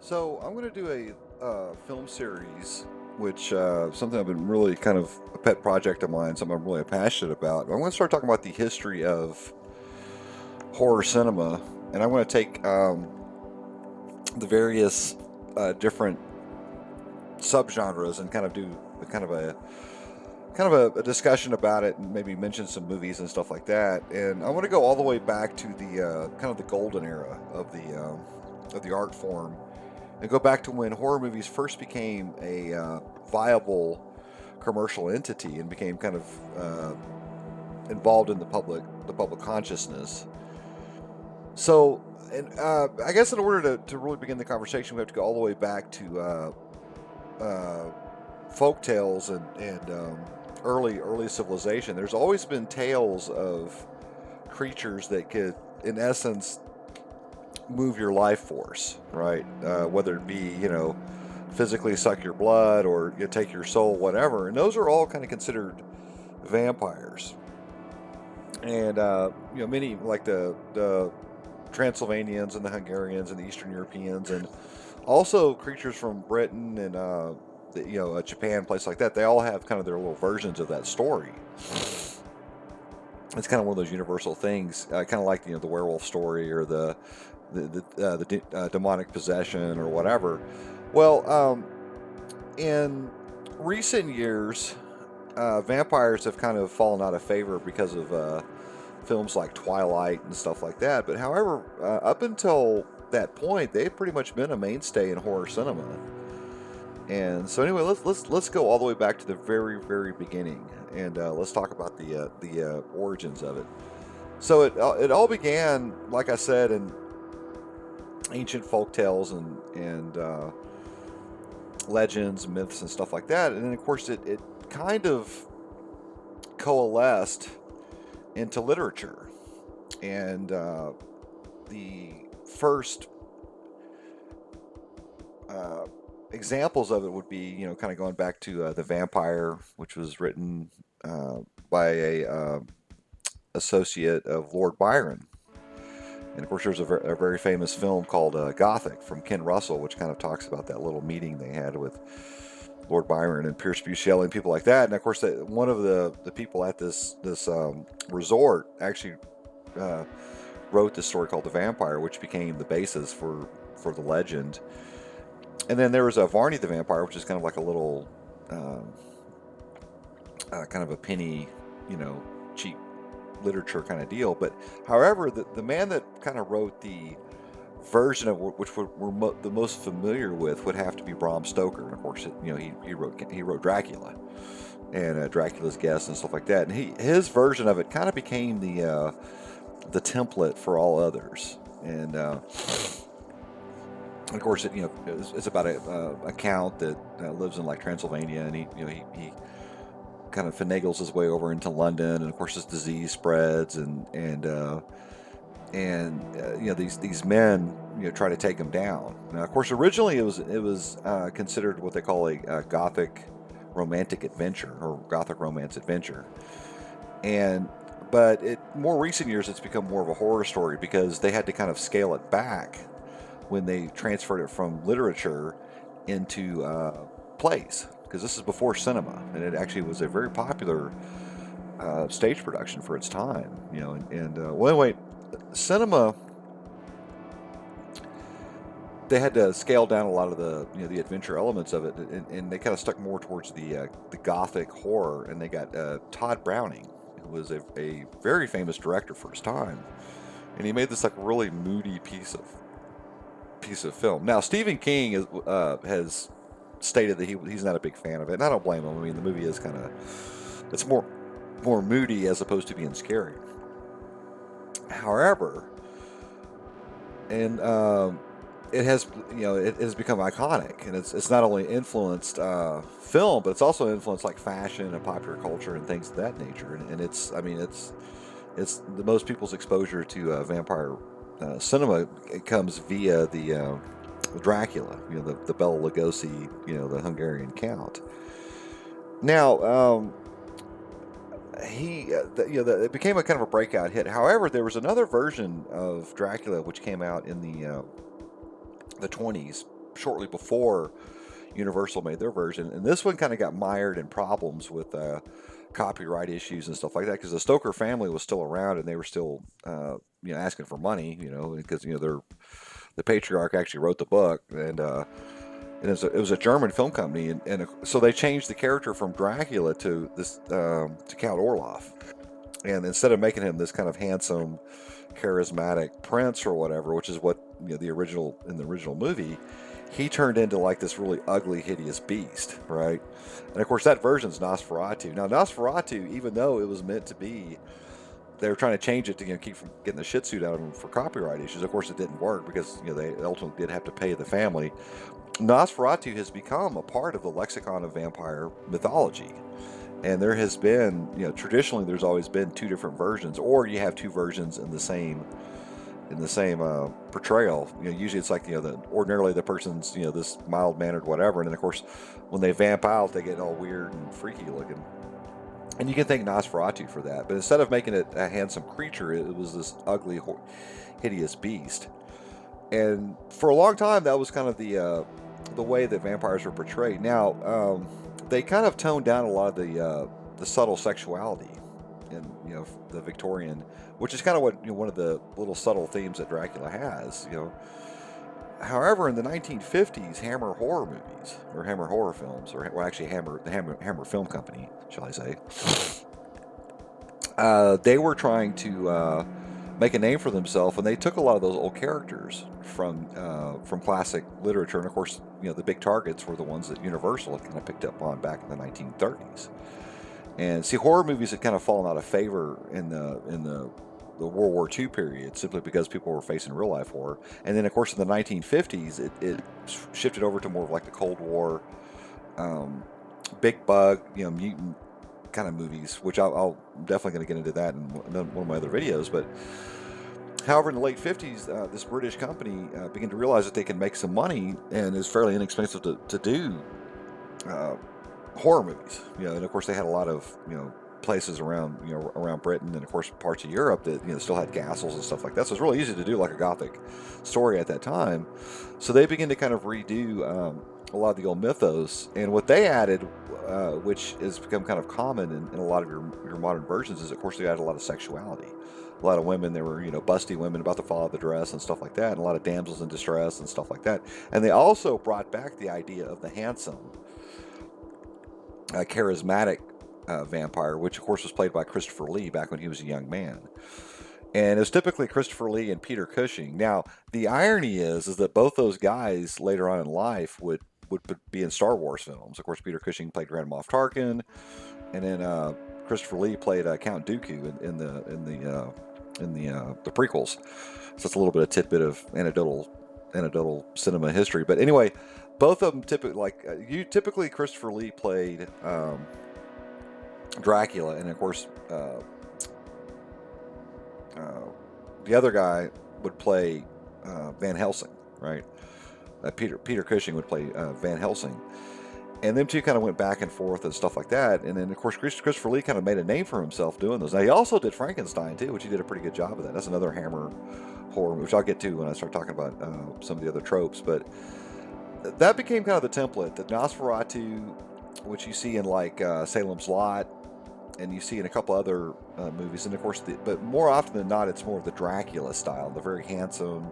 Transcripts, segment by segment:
So I'm going to do a film series, which something I've been really kind of a pet project of mine, something I'm really passionate about. I'm going to start talking about the history of horror cinema, and I'm going to take the various different subgenres and kind of do a discussion about it, and maybe mention some movies and stuff like that. And I want to go all the way back to the kind of the golden era of the art form and go back to when horror movies first became a viable commercial entity and became kind of involved in the public consciousness. So, and I guess in order to really begin the conversation, we have to go all the way back to folk tales and early civilization. There's always been tales of creatures that could, in essence, move your life force, right? Whether it be, physically suck your blood or take your soul, whatever. And those are all kind of considered vampires. And, many like the Transylvanians and the Hungarians and the Eastern Europeans and also creatures from Britain and, Japan, place like that. They all have kind of their little versions of that story. It's kind of one of those universal things, kind of like the werewolf story or the demonic possession or whatever. Well, in recent years, vampires have kind of fallen out of favor because of films like Twilight and stuff like that. But however, up until that point, they've pretty much been a mainstay in horror cinema. And so anyway, let's go all the way back to the very beginning, and let's talk about the origins of it. So it all began, like I said, in ancient folk tales and legends, myths, and stuff like that. And then of course it kind of coalesced into literature, and the first examples of it would be, kind of going back to The Vampire, which was written by a associate of Lord Byron. And of course, there's a very famous film called Gothic from Ken Russell, which kind of talks about that little meeting they had with Lord Byron and Pierce Buchel and people like that. And of course, one of the people at this resort actually wrote this story called The Vampire, which became the basis for the legend. And then there was a Varney the Vampire, which is kind of like a little, kind of a penny, cheap literature kind of deal. But however, the man that kind of wrote the version of which we're the most familiar with would have to be Bram Stoker. And of course, he wrote Dracula and Dracula's Guest and stuff like that. And his version of it kind of became the template for all others. And of course, it's about a count that lives in like Transylvania, and he kind of finagles his way over into London, and of course, this disease spreads, and these men try to take him down. Now, of course, originally it was considered what they call a Gothic romantic adventure or Gothic romance adventure, but more recent years it's become more of a horror story because they had to kind of scale it back when they transferred it from literature into plays, because this is before cinema, and it actually was a very popular stage production for its time. Well, anyway, cinema, they had to scale down a lot of the adventure elements of it, and they kind of stuck more towards the gothic horror, and they got Todd Browning, who was a very famous director for his time, and he made this like really moody piece of film. Now, Stephen King has stated that he's not a big fan of it, and I don't blame him. I mean, the movie is it's more moody as opposed to being scary. However, and it has become iconic, and it's not only influenced film, but it's also influenced like fashion and popular culture and things of that nature. And it's the most people's exposure to vampire cinema. It comes via the Dracula, the Bela Lugosi, the Hungarian Count. Now, it became a kind of a breakout hit. However, there was another version of Dracula which came out in the 20s, shortly before Universal made their version, and this one kind of got mired in problems with copyright issues and stuff like that because the Stoker family was still around and they were still asking for money, because the patriarch actually wrote the book, and it was a German film company, and so they changed the character from Dracula to this to Count Orloff, and instead of making him this kind of handsome, charismatic prince or whatever, which is what the original movie, he turned into like this really ugly, hideous beast, right? And of course, that version's Nosferatu. Now, Nosferatu, even though it was meant to be, they were trying to change it to keep from getting the shit suit out of them for copyright issues. Of course, it didn't work because they ultimately did have to pay the family. Nosferatu has become a part of the lexicon of vampire mythology. And there has been, traditionally, there's always been two different versions, or you have two versions in the same portrayal. Usually it's like ordinarily the person's this mild mannered whatever, and then of course when they vamp out, they get all weird and freaky looking. And you can thank Nosferatu for that. But instead of making it a handsome creature, it was this ugly, hideous beast. And for a long time, that was kind of the way that vampires were portrayed. Now, they kind of toned down a lot of the subtle sexuality in the Victorian, which is kind of what one of the little subtle themes that Dracula has. However, in the 1950s, Hammer horror movies, or Hammer horror films, or actually the Hammer Film Company, shall I say, they were trying to make a name for themselves, and they took a lot of those old characters from classic literature. And of course, the big targets were the ones that Universal had kind of picked up on back in the 1930s. And see, horror movies had kind of fallen out of favor in the World War II period, simply because people were facing real life horror. And then, of course, in the 1950s, it shifted over to more of like the Cold War, big bug, mutant kind of movies, which I'll definitely going to get into that in one of my other videos. But however, in the late 50s, this British company began to realize that they can make some money, and it's fairly inexpensive to do horror movies. And of course they had a lot of places around around Britain, and of course parts of Europe that still had castles and stuff like that. So it's really easy to do like a gothic story at that time. So they began to kind of redo a lot of the old mythos, and what they added, which has become kind of common in a lot of your modern versions, is of course they added a lot of sexuality. A lot of women, there were busty women about to fall out of the dress and stuff like that, and a lot of damsels in distress and stuff like that. And they also brought back the idea of the handsome, charismatic vampire, which of course was played by Christopher Lee back when he was a young man. And it was typically Christopher Lee and Peter Cushing. Now, the irony is that both those guys later on in life would be in Star Wars films. Of course, Peter Cushing played Grand Moff Tarkin, and then Christopher Lee played Count Dooku in the prequels. So that's a little bit of tidbit of anecdotal cinema history. But anyway, both of them typically Christopher Lee played Dracula, and of course the other guy would play Van Helsing, right? Peter Cushing would play Van Helsing, and them two kind of went back and forth and stuff like that. And then of course Christopher Lee kind of made a name for himself doing those. Now he also did Frankenstein too, which he did a pretty good job of that. That's another Hammer horror, which I'll get to when I start talking about some of the other tropes. But that became kind of the template. The Nosferatu, which you see in like Salem's Lot, and you see in a couple other movies, and of course, but more often than not, it's more of the Dracula style, the very handsome,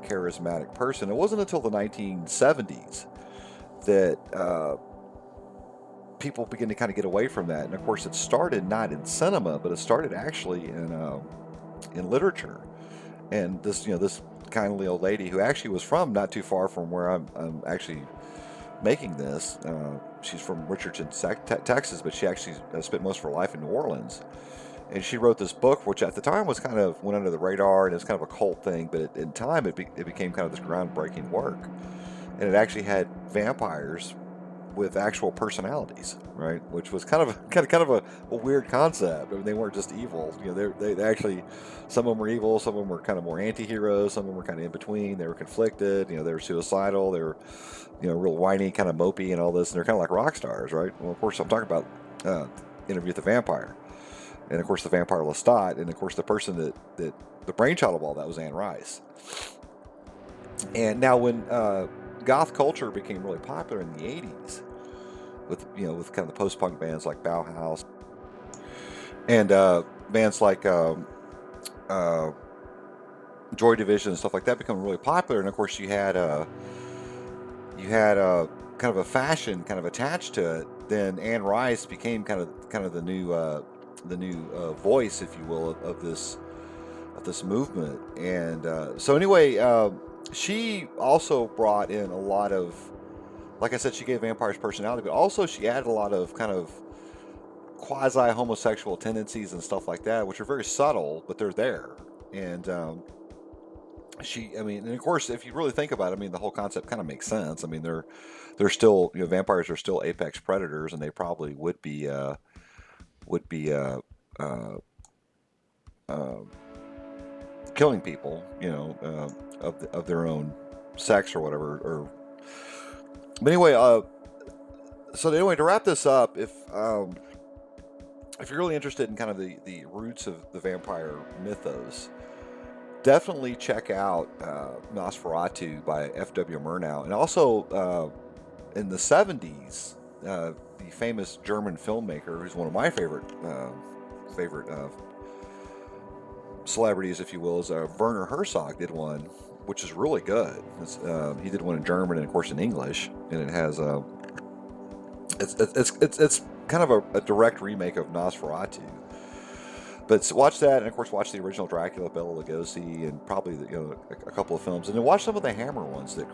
charismatic person. It wasn't until the 1970s that people begin to kind of get away from that, and of course, it started not in cinema, but it started actually in literature. And this kindly old lady who actually was from not too far from where I'm actually making this. She's from Richardson, Texas, but she actually spent most of her life in New Orleans. And she wrote this book, which at the time was kind of went under the radar, and it's kind of a cult thing, but in time it became kind of this groundbreaking work. And it actually had vampires with actual personalities, right? Which was kind of a weird concept. I mean, they weren't just evil. They actually, some of them were evil, some of them were kind of more anti-heroes, some of them were kind of in between. They were conflicted. They were suicidal. They were, real whiny, kind of mopey, and all this. And they're kind of like rock stars, right? Well, of course, I'm talking about Interview with the Vampire, and of course, the vampire Lestat, and of course, the person that the brainchild of all that was Anne Rice. And now when goth culture became really popular in the '80s with with kind of the post-punk bands like Bauhaus and bands like uh, Joy Division and stuff like that become really popular. And of course, you had kind of a fashion kind of attached to it. Then Anne Rice became kind of the new voice, if you will, of this movement. And so anyway, she also brought in a lot of, like I said, she gave vampires personality, but also she added a lot of kind of quasi homosexual tendencies and stuff like that, which are very subtle, but they're there. And I mean, and of course, if you really think about it, I mean, the whole concept kind of makes sense. I mean, they're still, vampires are still apex predators, and they probably would be uh, killing people, of their own sex or whatever. But anyway, so anyway, to wrap this up, if you're really interested in kind of the roots of the vampire mythos, definitely check out Nosferatu by F.W. Murnau. And also, in the 70s, the famous German filmmaker, who's one of my favorite celebrities, if you will, is Werner Herzog did one, which is really good. He did one in German and, of course, in English, and it has it's kind of a direct remake of Nosferatu. But watch that, and of course watch the original Dracula, Bela Lugosi, and probably a couple of films, and then watch some of the Hammer ones that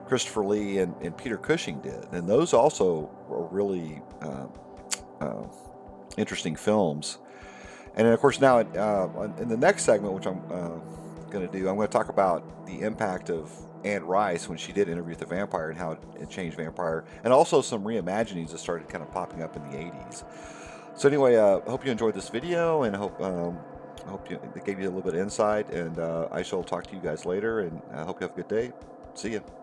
Christopher Lee and Peter Cushing did, and those also are really interesting films. And then of course now in the next segment, which I'm going to do, I'm going to talk about the impact of Anne Rice when she did Interview with the Vampire and how it changed vampire, and also some reimaginings that started kind of popping up in the '80s. So anyway, I hope you enjoyed this video, and I hope it gave you a little bit of insight, and I shall talk to you guys later, and I hope you have a good day. See you.